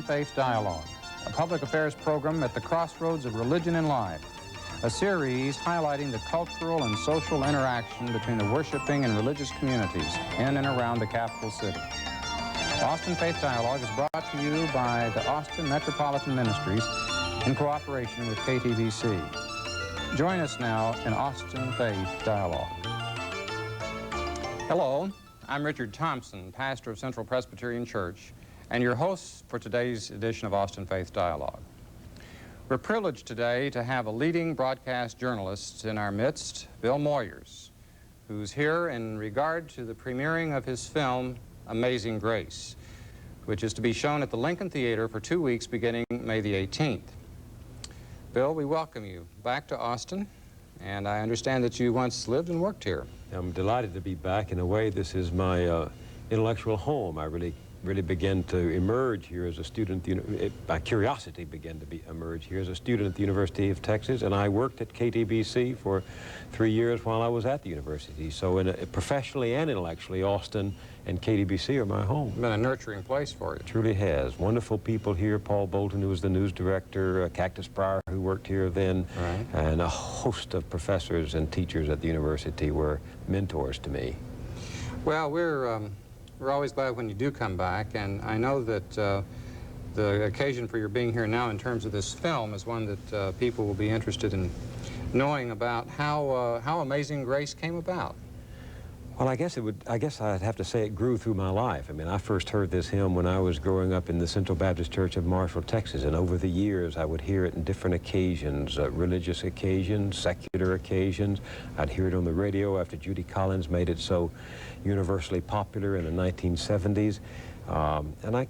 Faith Dialogue, a public affairs program at the crossroads of religion and life, a series highlighting the cultural and social interaction between the worshiping and religious communities in and around the capital city. Austin Faith Dialogue is brought to you by the Austin Metropolitan Ministries in cooperation with KTVC. Join us now in Austin Faith Dialogue. Hello, I'm Richard Thompson, pastor of Central Presbyterian Church, and your host for today's edition of Austin Faith Dialogue. We're privileged today to have a leading broadcast journalist in our midst, Bill Moyers, who's here in regard to the premiering of his film, Amazing Grace, which is to be shown at the Lincoln Theater for 2 weeks beginning May the 18th. Bill, we welcome you back to Austin, and I understand that you once lived and worked here. I'm delighted to be back. In a way, this is my intellectual home. I really began to emerge here as a student. My curiosity began to emerge here as a student at the University of Texas, and I worked at KTVC for 3 years while I was at the university. So professionally and intellectually, Austin and KTVC are my home. It's been a nurturing place for you. It truly has. Wonderful people here. Paul Bolton, who was the news director, Cactus Pryor, who worked here then, right, and a host of professors and teachers at the university were mentors to me. Well, we're always glad when you do come back, and I know that the occasion for your being here now in terms of this film is one that people will be interested in knowing about how Amazing Grace came about. Well, I guess I'd have to say it grew through my life. I mean, I first heard this hymn when I was growing up in the Central Baptist Church of Marshall, Texas, and over the years I would hear it in different occasions, religious occasions, secular occasions. I'd hear it on the radio after Judy Collins made it so universally popular in the 1970s, and it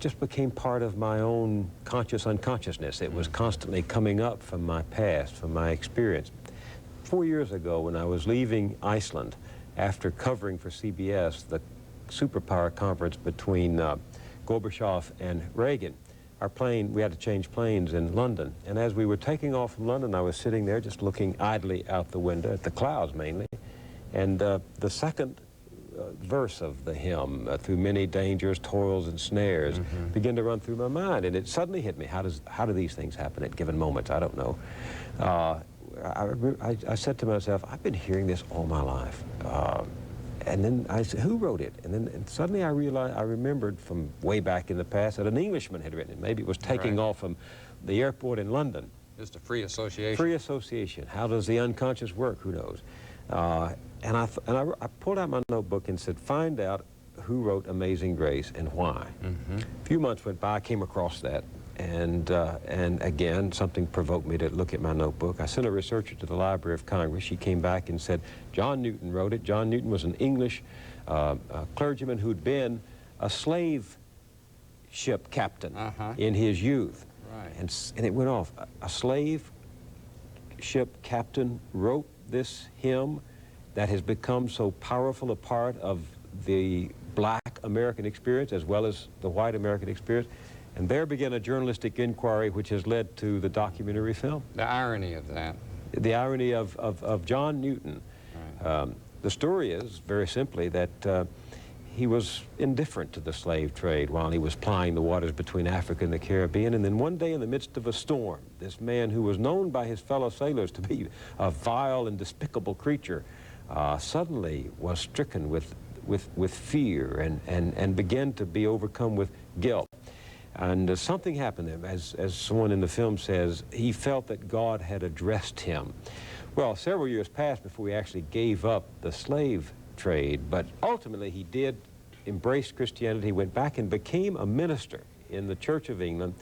just became part of my own conscious unconsciousness. It was constantly coming up from my past, from my experience. 4 years ago, when I was leaving Iceland, after covering for CBS the superpower conference between Gorbachev and Reagan, we had to change planes in London. And as we were taking off from London, I was sitting there just looking idly out the window, at the clouds mainly, and the second verse of the hymn, through many dangers, toils, and snares, began to run through my mind. And it suddenly hit me, how do these things happen at given moments? I don't know. I said to myself, I've been hearing this all my life. And then I said, who wrote it? And suddenly I remembered from way back in the past that an Englishman had written it. Maybe it was taking off from the airport in London. Just a free association. Free association. How does the unconscious work? Who knows? And I pulled out my notebook and said, find out who wrote Amazing Grace and why. A few months went by, I came across that. And again, something provoked me to look at my notebook. I sent a researcher to the Library of Congress. She came back and said, John Newton wrote it. John Newton was an English clergyman who'd been a slave ship captain in his youth. Right. And it went off. A slave ship captain wrote this hymn that has become so powerful a part of the black American experience as well as the white American experience. And there began a journalistic inquiry which has led to the documentary film. The irony of that. The irony of John Newton. Right. The story is, very simply, that he was indifferent to the slave trade while he was plying the waters between Africa and the Caribbean. And then one day in the midst of a storm, this man who was known by his fellow sailors to be a vile and despicable creature suddenly was stricken with fear and began to be overcome with guilt. And something happened to him. As someone in the film says, he felt that God had addressed him. Well, several years passed before he actually gave up the slave trade, but ultimately he did embrace Christianity. He went back and became a minister in the Church of England,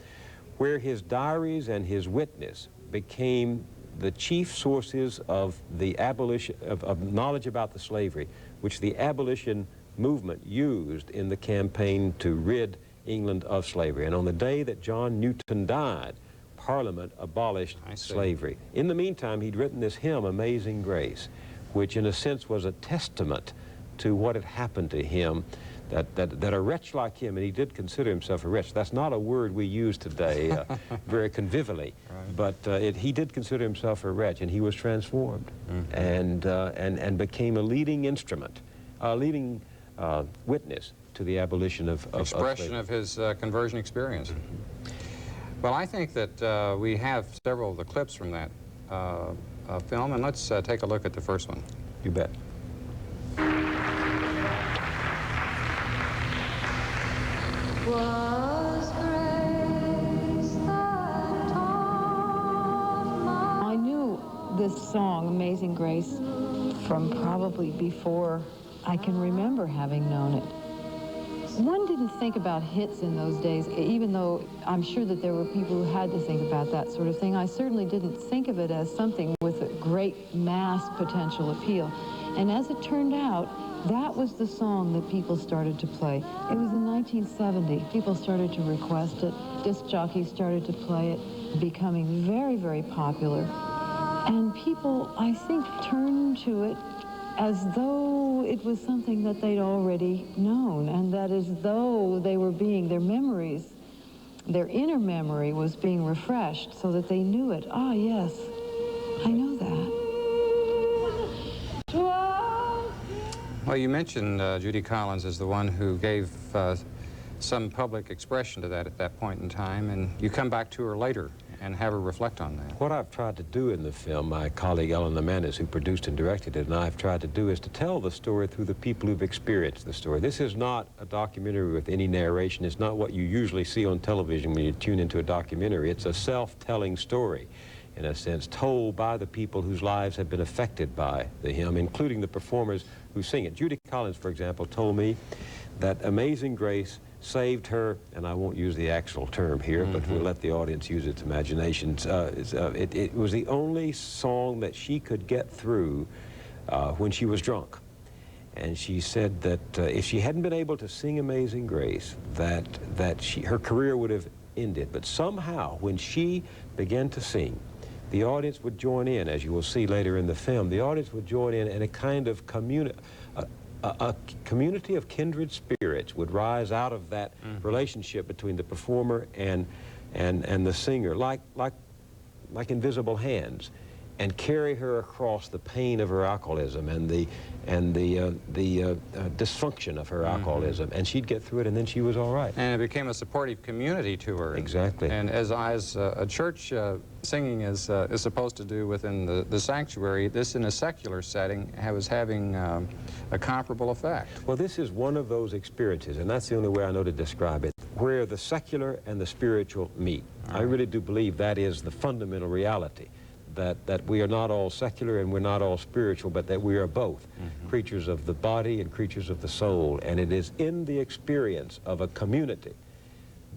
where his diaries and his witness became the chief sources of the abolition of knowledge about the slavery, which the abolition movement used in the campaign to rid England of slavery. And on the day that John Newton died, Parliament abolished slavery. In the meantime, he'd written this hymn, Amazing Grace, which in a sense was a testament to what had happened to him, that a wretch like him, and he did consider himself a wretch. That's not a word we use today very convivially, but he did consider himself a wretch, and he was transformed and became a leading instrument, a leading witness to the abolition of expression of his conversion experience. Well, I think that we have several of the clips from that film, and let's take a look at the first one. You bet. I knew this song, Amazing Grace, from probably before I can remember having known it. One didn't think about hits in those days, even though I'm sure that there were people who had to think about that sort of thing. I certainly didn't think of it as something with a great mass potential appeal. And as it turned out, that was the song that people started to play. It was in 1970. People started to request it. Disc jockeys started to play it, becoming very, very popular. And people, I think, turned to it as though it was something that they'd already known, and that as though they were being, their memories, their inner memory was being refreshed so that they knew it. Ah, yes, I know that. Well, you mentioned Judy Collins as the one who gave some public expression to that at that point in time, and you come back to her later and have her reflect on that. What I've tried to do in the film, my colleague Ellen Lemanez, who produced and directed it, and I've tried to do is to tell the story through the people who've experienced the story. This is not a documentary with any narration. It's not what you usually see on television when you tune into a documentary. It's a self-telling story, in a sense, told by the people whose lives have been affected by the hymn, including the performers who sing it. Judy Collins, for example, told me that Amazing Grace saved her, and I won't use the actual term here, but we'll let the audience use its imaginations. It was the only song that she could get through when she was drunk. And she said that if she hadn't been able to sing Amazing Grace, that her career would have ended. But somehow, when she began to sing, the audience would join in, as you will see later in the film. The audience would join in a kind of a community of kindred spirits would rise out of that relationship between the performer and the singer, like invisible hands, and carry her across the pain of her alcoholism and the dysfunction of her alcoholism, and she'd get through it, and then she was all right. And it became a supportive community to her. Exactly. And as a church singing is supposed to do within the sanctuary, this in a secular setting was having a comparable effect. Well, this is one of those experiences, and that's the only way I know to describe it, where the secular and the spiritual meet. I really do believe that is the fundamental reality. That we are not all secular and we're not all spiritual, but that we are both creatures of the body and creatures of the soul. And it is in the experience of a community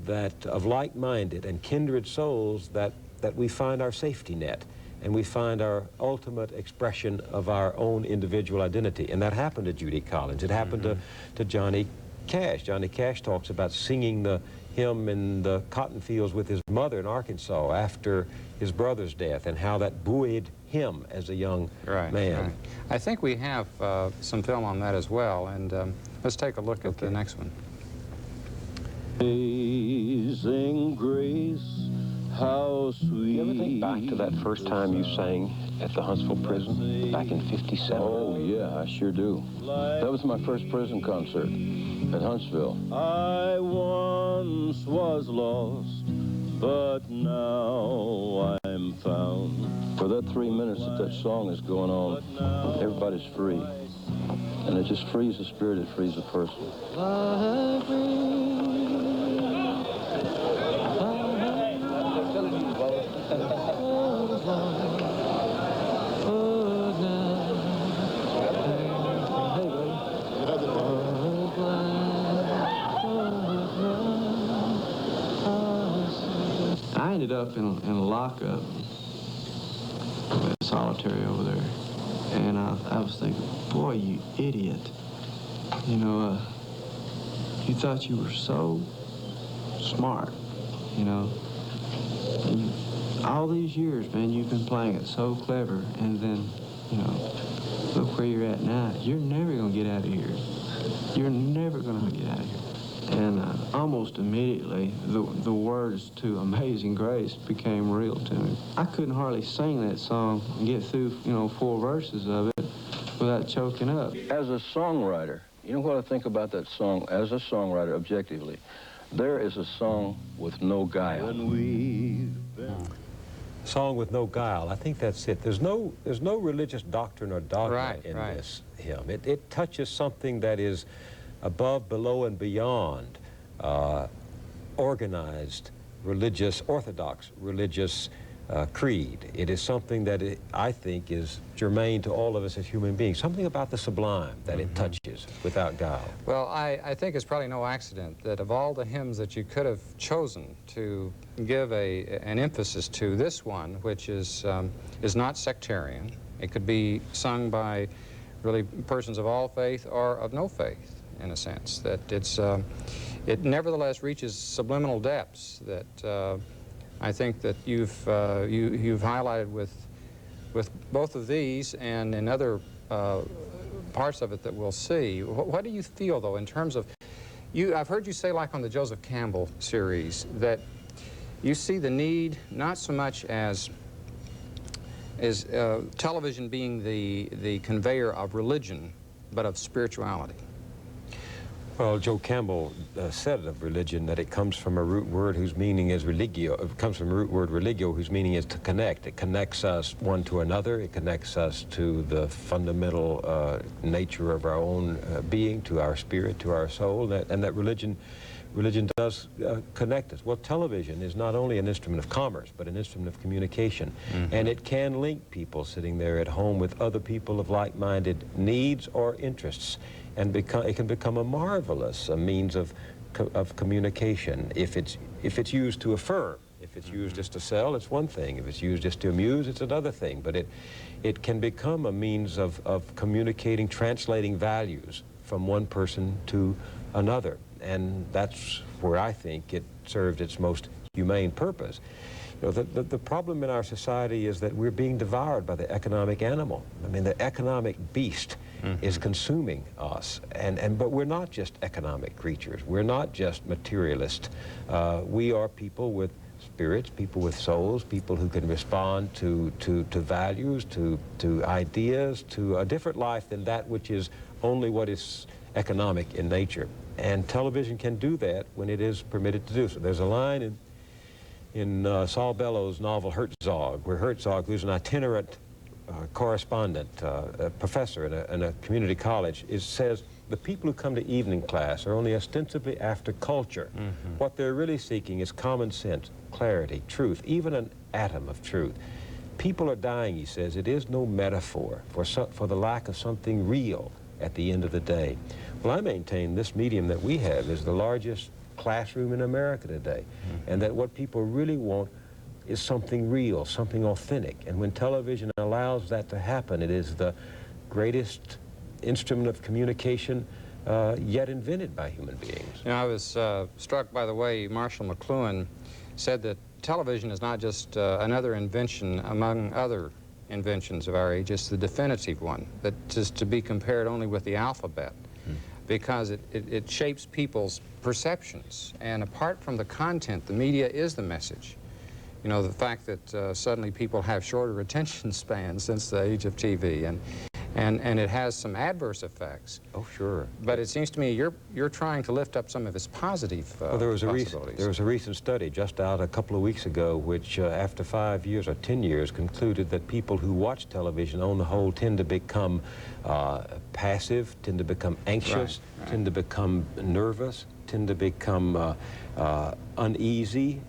of like-minded and kindred souls that we find our safety net, and we find our ultimate expression of our own individual identity. And that happened to Judy Collins. It happened to Johnny Cash. Johnny Cash talks about singing the hymn in the cotton fields with his mother in Arkansas after his brother's death, and how that buoyed him as a young man. Right. I think we have some film on that as well, and let's take a look at the next one. Amazing Grace, how sweet. You ever think back to that first time you sang at the Huntsville prison back in '57? Oh, yeah, I sure do. That was my first prison concert at Huntsville. I once was lost, but now I'm found. For that 3 minutes that song is going on, everybody's free. And it just frees the spirit, it frees the person. I ended up in a lockup, solitary over there, and I was thinking, boy, you idiot. You know, you thought you were so smart, you know. And all these years, man, you've been playing it so clever, and then, you know, look where you're at now. You're never going to get out of here. You're never going to get out of here. And almost immediately, the words to Amazing Grace became real to me. I couldn't hardly sing that song and get through, you know, 4 verses of it without choking up. As a songwriter, You know what I think about that song as a songwriter, objectively? There is a song with no guile. Song with no guile. I think that's it. There's no religious doctrine or dogma in this hymn. It touches something that is above, below, and beyond organized religious, orthodox religious creed. It is something that I think is germane to all of us as human beings. Something about the sublime that it touches without guile. Well, I think it's probably no accident that of all the hymns that you could have chosen to give an emphasis to, this one, which is not sectarian. It could be sung by really persons of all faith or of no faith, in a sense. That it nevertheless reaches subliminal depths that I think that you've highlighted with both of these and in other parts of it that we'll see. What do you feel, though, in terms of I've heard you say, like on the Joseph Campbell series, that you see the need not so much as television being the conveyor of religion, but of spirituality. Well, Joe Campbell said of religion that it comes from a root word whose meaning is religio. It comes from a root word religio, whose meaning is to connect. It connects us one to another. It connects us to the fundamental nature of our own being, to our spirit, to our soul, and that religion does connect us. Well, television is not only an instrument of commerce, but an instrument of communication. And it can link people sitting there at home with other people of like-minded needs or interests. And it can become a marvelous means of communication if it's used to affirm. If it's used just to sell, it's one thing. If it's used just to amuse, it's another thing. But it can become a means of communicating, translating values from one person to another. And that's where I think it served its most humane purpose. You know, the problem in our society is that we're being devoured by the economic animal. I mean, the economic beast is consuming us. But we're not just economic creatures. We're not just materialists. We are people with spirits, people with souls, people who can respond to values, to ideas, to a different life than that which is only what is economic in nature. And television can do that when it is permitted to do so. There's a line in Saul Bellows' novel Herzog, where Herzog, who's an itinerant correspondent, a professor in a community college, says the people who come to evening class are only ostensibly after culture. What they're really seeking is common sense, clarity, truth, even an atom of truth. People are dying, he says. It is no metaphor for the lack of something real at the end of the day. Well, I maintain this medium that we have is the largest classroom in America today, and that what people really want is something real, something authentic. And when television allows that to happen, it is the greatest instrument of communication yet invented by human beings. You know, I was struck by the way Marshall McLuhan said that television is not just another invention among other inventions of our age. It's the definitive one, that is to be compared only with the alphabet, because it shapes people's perceptions. And apart from the content, the media is the message. You know, the fact that suddenly people have shorter attention spans since the age of TV, and it has some adverse effects. Oh, sure. But it seems to me you're trying to lift up some of its positive well, there was possibilities. a recent study just out a couple of weeks ago which after 5 years or 10 years concluded that people who watch television on the whole tend to become passive, tend to become anxious, tend to become nervous, tend to become uneasy,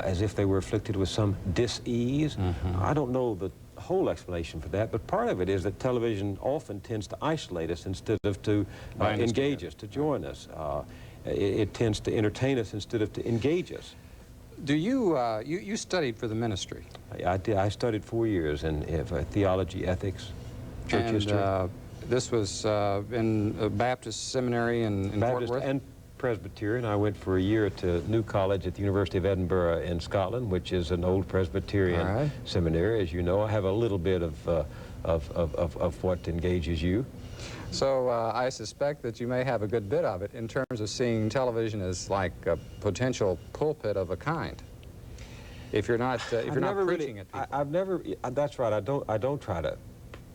as if they were afflicted with some dis-ease. I don't know the whole explanation for that, but part of it is that television often tends to isolate us instead of to engage us, to join us. It tends to entertain us instead of to engage us. Do you, you studied for the ministry? I did. I studied 4 years in theology, ethics, church history. This was in a Baptist seminary in Baptist Fort Worth? and Presbyterian. I went for a year to New College at the University of Edinburgh in Scotland, which is an old Presbyterian seminary. As you know, I have a little bit of what engages you. So I suspect that you may have a good bit of it in terms of seeing television as like a potential pulpit of a kind. If you're not, if you're not preaching at people. I've never. That's right. I don't try to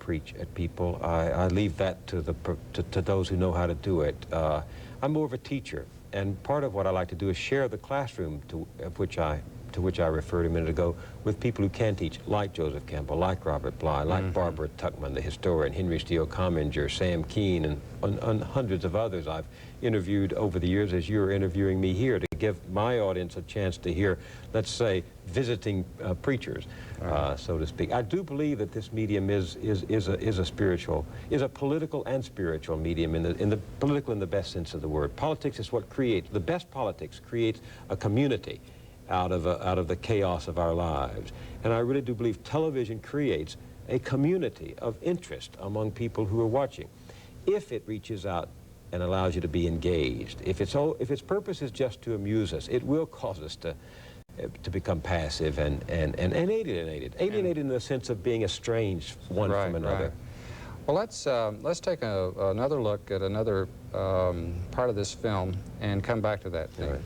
preach at people. I leave that to those who know how to do it. I'm more of a teacher, and part of what I like to do is share the classroom to which I referred a minute ago with people who can teach, like Joseph Campbell, like Robert Bly, like Barbara Tuchman, the historian, Henry Steele Comminger, Sam Keene, and hundreds of others I've interviewed over the years as you're interviewing me here, to give my audience a chance to hear, let's say, visiting preachers, so to speak. I do believe that this medium is a political and spiritual medium, in the political in the best sense of the word. Politics is what creates, the best politics creates a community out of the chaos of our lives. And I really do believe television creates a community of interest among people who are watching, if it reaches out and allows you to be engaged. If its purpose is just to amuse us, it will cause us to become passive and alienated in the sense of being estranged one from another. Right. Well, let's take another look at another part of this film and come back to that theme. Right.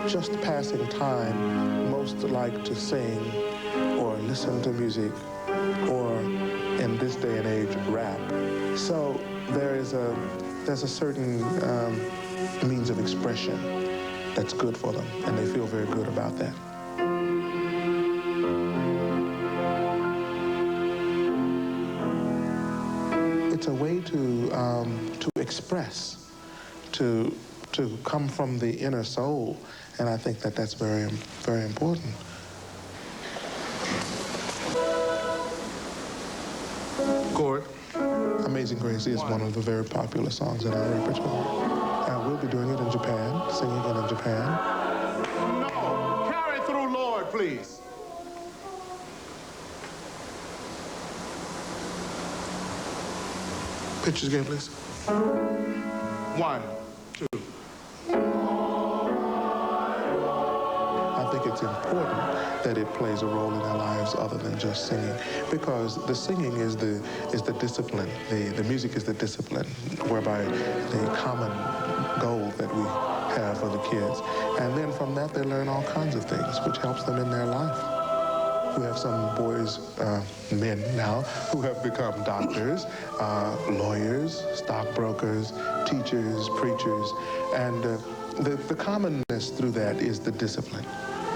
Just passing time, most like to sing or listen to music, or in this day and age, rap. So there's a certain means of expression that's good for them, and they feel very good about that. It's a way to express, to come from the inner soul. And I think that that's very, very important. Gord, Amazing Grace is one of the very popular songs in our repertoire. And we'll be doing it in Japan, singing it in Japan. No, carry through, Lord, please. Pictures again, please. 1, 2. I think it's important that it plays a role in our lives other than just singing, because the singing is the discipline. The music is the discipline, whereby the common goal that we have for the kids. And then from that, they learn all kinds of things, which helps them in their life. We have some boys, men now, who have become doctors, lawyers, stockbrokers, teachers, preachers, and the commonness through that is the discipline,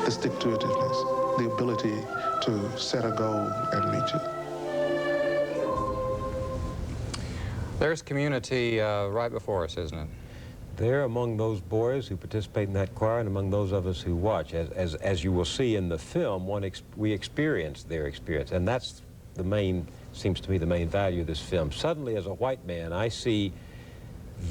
the stick-to-itiveness, the ability to set a goal and reach it. There's community right before us, isn't it? There, among those boys who participate in that choir and among those of us who watch, as you will see in the film, we experience their experience, and that's the main, seems to me, the main value of this film. Suddenly, as a white man, I see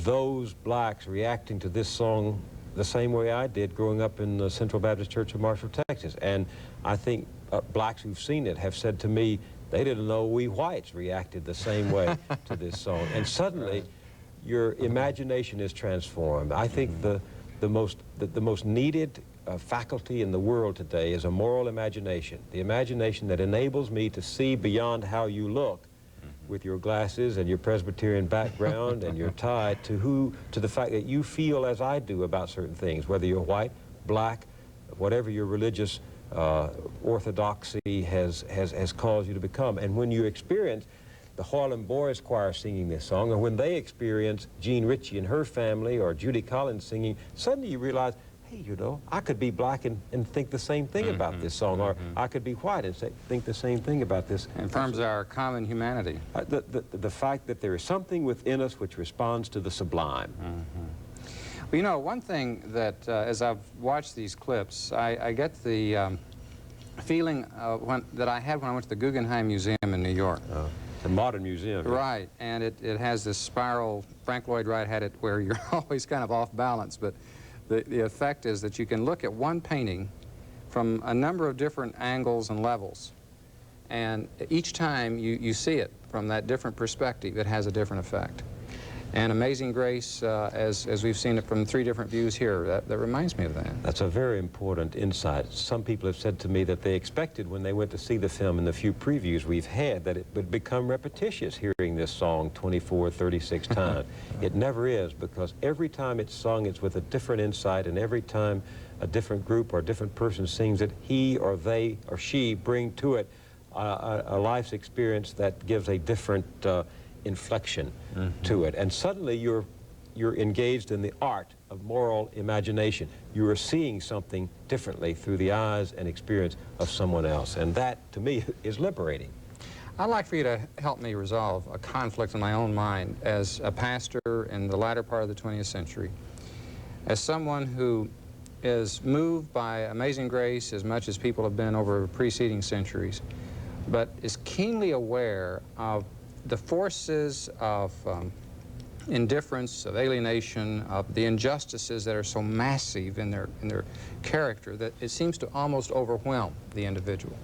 those blacks reacting to this song the same way I did growing up in the Central Baptist Church of Marshall, Texas. And I think blacks who've seen it have said to me, they didn't know we whites reacted the same way to this song. And suddenly, your imagination is transformed. I think the most needed faculty in the world today is a moral imagination, the imagination that enables me to see beyond how you look with your glasses and your Presbyterian background and your tie to the fact that you feel as I do about certain things, whether you're white, black, whatever your religious orthodoxy has caused you to become. And when you experience the Harlem Boys Choir singing this song, or when they experience Jean Ritchie and her family, or Judy Collins singing, suddenly you realize, hey, you know, I could be black and think the same thing about this song, or I could be white and think the same thing about this. In terms of our common humanity. The fact that there is something within us which responds to the sublime. Well, you know, one thing that, as I've watched these clips, I get the feeling that I had when I went to the Guggenheim Museum in New York. The modern museum. Right, and it has this spiral. Frank Lloyd Wright had it where you're always kind of off balance, but the effect is that you can look at one painting from a number of different angles and levels, and each time you see it from that different perspective, it has a different effect. And Amazing Grace, as we've seen it from 3 different views here, that reminds me of that. That's a very important insight. Some people have said to me that they expected when they went to see the film in the few previews we've had that it would become repetitious hearing this song 24, 36 times. It never is, because every time it's sung, it's with a different insight, and every time a different group or a different person sings it, he or they or she bring to it a life's experience that gives a different inflection to it. And suddenly you're engaged in the art of moral imagination. You are seeing something differently through the eyes and experience of someone else. And that, to me, is liberating. I'd like for you to help me resolve a conflict in my own mind as a pastor in the latter part of the 20th century, as someone who is moved by Amazing Grace as much as people have been over preceding centuries, but is keenly aware of the forces of indifference, of alienation, of the injustices that are so massive in their character that it seems to almost overwhelm the individual.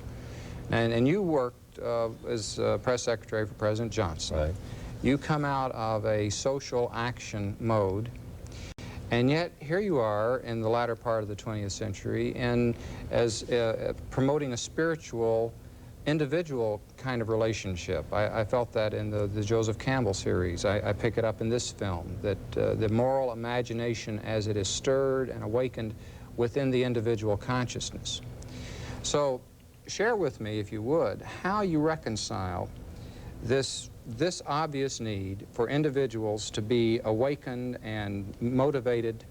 And you worked as press secretary for President Johnson. Right. You come out of a social action mode, and yet here you are in the latter part of the 20th century and as promoting a spiritual, individual kind of relationship. I felt that in the Joseph Campbell series. I pick it up in this film, that the moral imagination as it is stirred and awakened within the individual consciousness. So share with me, if you would, how you reconcile this obvious need for individuals to be awakened and motivated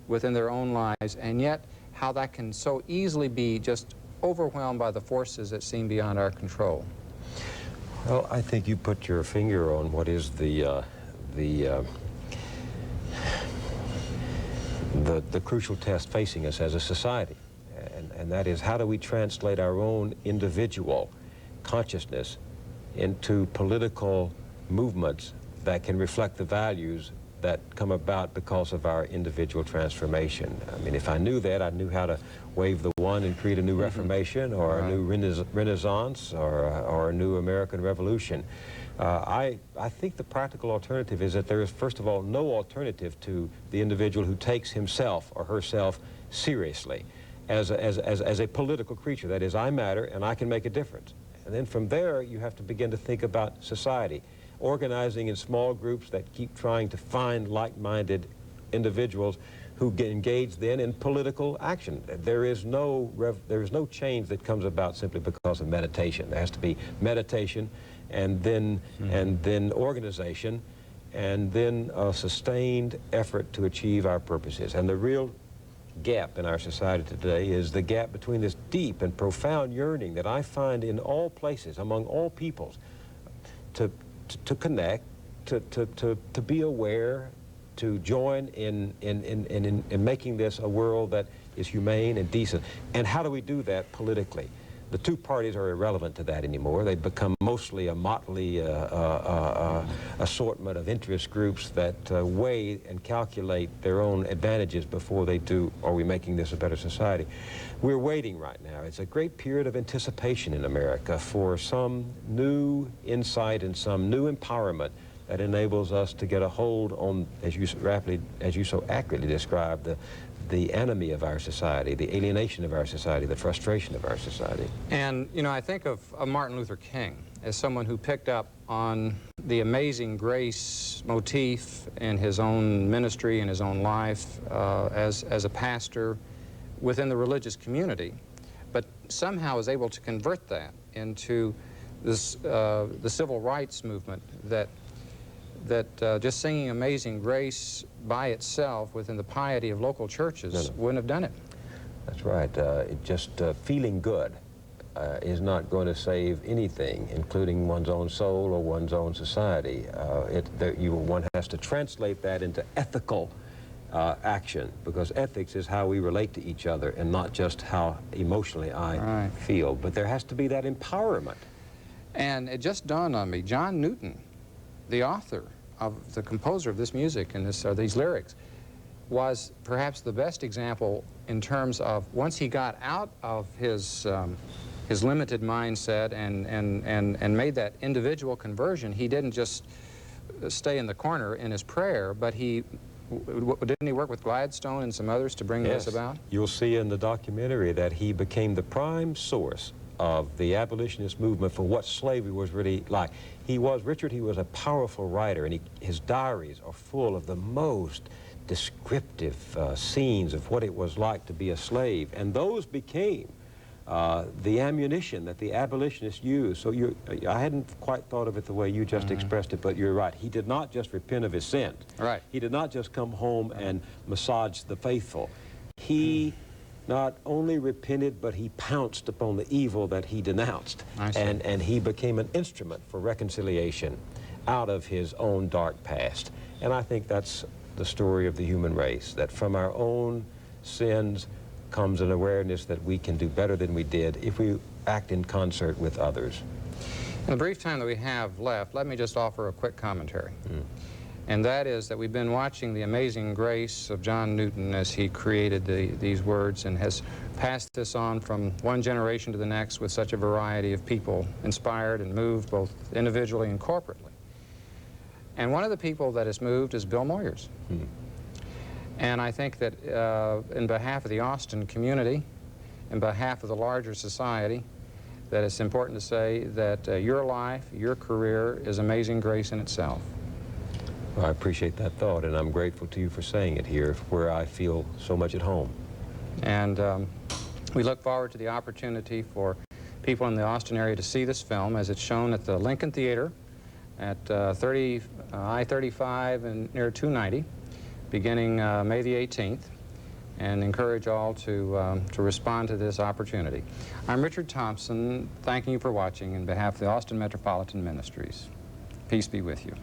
within their own lives, and yet how that can so easily be just overwhelmed by the forces that seem beyond our control. Well, I think you put your finger on what is the crucial test facing us as a society, and that is, how do we translate our own individual consciousness into political movements that can reflect the values that come about because of our individual transformation. I mean, if I knew that, I knew how to wave the wand and create a new Reformation or a new Renaissance or a new American Revolution. I think the practical alternative is that there is, first of all, no alternative to the individual who takes himself or herself seriously as a political creature. That is, I matter and I can make a difference. And then from there, you have to begin to think about society, organizing in small groups that keep trying to find like-minded individuals who get engaged then in political action. There is no change that comes about simply because of meditation. There has to be meditation, and then organization, and then a sustained effort to achieve our purposes. And the real gap in our society today is the gap between this deep and profound yearning that I find in all places, among all peoples, to connect, to be aware, to join in making this a world that is humane and decent. And how do we do that politically? The two parties are irrelevant to that anymore. They've become mostly a motley assortment of interest groups that weigh and calculate their own advantages before they do, are we making this a better society? We're waiting right now. It's a great period of anticipation in America for some new insight and some new empowerment that enables us to get a hold on, as you so accurately described, the enemy of our society, the alienation of our society, the frustration of our society. And, you know, I think of Martin Luther King as someone who picked up on the amazing grace motif in his own ministry and his own life as a pastor within the religious community, but somehow was able to convert that into this, the civil rights movement that just singing Amazing Grace by itself within the piety of local churches wouldn't have done it. That's right. Feeling good is not going to save anything, including one's own soul or one's own society. One has to translate that into ethical action, because ethics is how we relate to each other and not just how emotionally I feel. But there has to be that empowerment. And it just dawned on me, John Newton, the author of the composer of this music and these lyrics, was perhaps the best example in terms of once he got out of his limited mindset and made that individual conversion, he didn't just stay in the corner in his prayer, but didn't he work with Gladstone and some others to bring this about? You'll see in the documentary that he became the prime source of the abolitionist movement for what slavery was really like. Richard, he was a powerful writer, and his diaries are full of the most descriptive scenes of what it was like to be a slave, and those became the ammunition that the abolitionists used. So I hadn't quite thought of it the way you just expressed it, but you're right. He did not just repent of his sins. Right. He did not just come home and massage the faithful. He not only repented, but he pounced upon the evil that he denounced. And he became an instrument for reconciliation out of his own dark past. And I think that's the story of the human race, that from our own sins comes an awareness that we can do better than we did if we act in concert with others. In the brief time that we have left, let me just offer a quick commentary. And that is that we've been watching the amazing grace of John Newton as he created these words and has passed this on from one generation to the next with such a variety of people inspired and moved both individually and corporately. And one of the people that is moved is Bill Moyers. And I think that in behalf of the Austin community, in behalf of the larger society, that it's important to say that your life, your career is amazing grace in itself. Well, I appreciate that thought, and I'm grateful to you for saying it here, where I feel so much at home. And we look forward to the opportunity for people in the Austin area to see this film as it's shown at the Lincoln Theater at I-35 and near 290, beginning May the 18th, and encourage all to respond to this opportunity. I'm Richard Thompson, thanking you for watching on behalf of the Austin Metropolitan Ministries. Peace be with you.